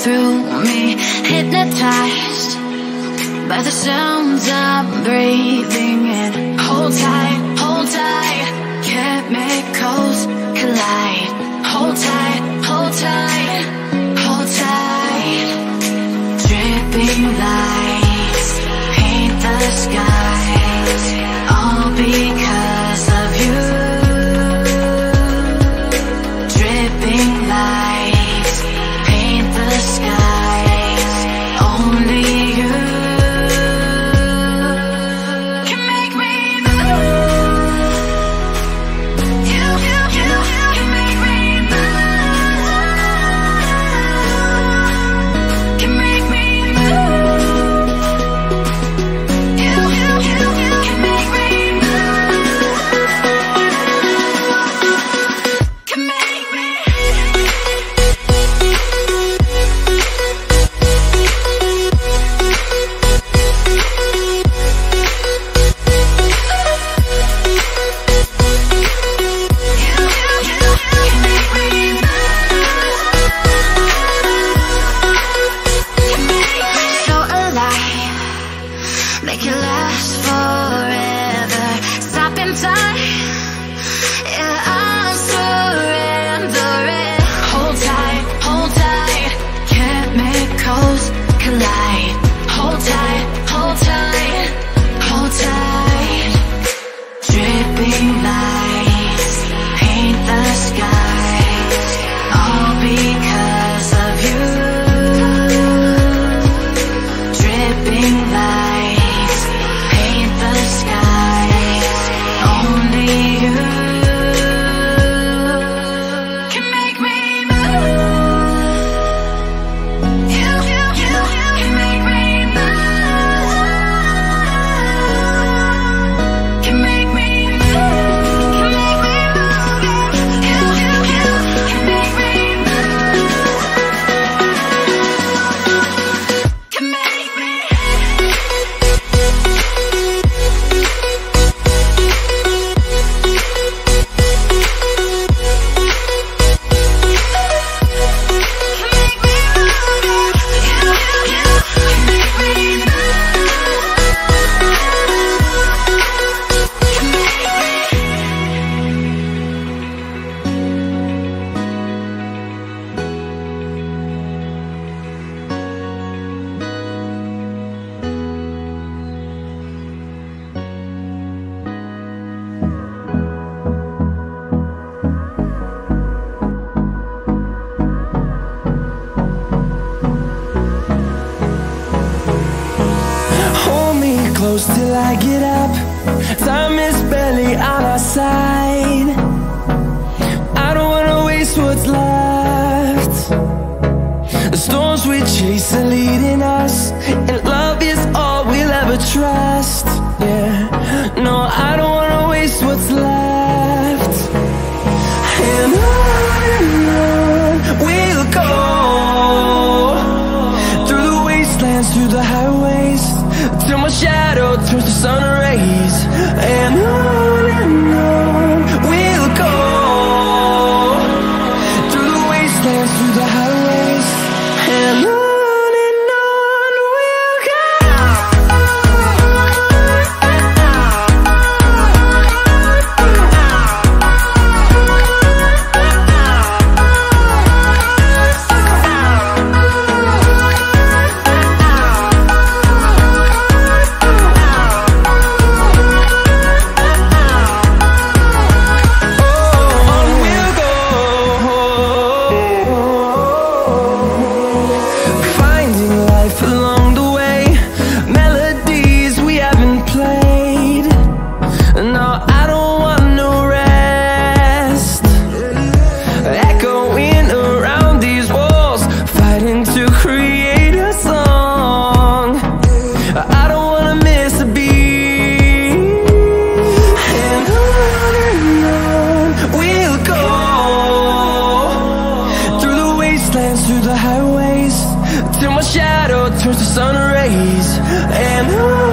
through me, hypnotized by the sounds I'm breathing in. Hold tight, chemicals collide. Hold tight, hold tight, hold tight. Dripping lights paint the skies, all because of you. Dripping lights paint the skies, only you can make me move. You can make me move. Can make me move. You can make me move. Can make me. So alive, make it last forever. Stop in time, yeah, I'm surrendering. Hold tight, chemicals collide. Hold tight, hold tight, hold tight. Dripping lights paint the skies, all because of you. Dripping lights paint the skies, only you can make me move. You can make me move. Can make me move. Can make me move. You can make me move. Can make me. Hold me close till I get up. Time is barely on our side. I don't wanna waste what's left. The storms we chase are leading us, and love is all we'll ever trust. Yeah, no, I don't wanna waste what's left. And on we'll go, through the wastelands, through the highways, till my shadow turns to sun rays. And on we'll go, through the wastelands, through the highways, and on we'll go. Through the highways, till my shadow turns to sun rays. And on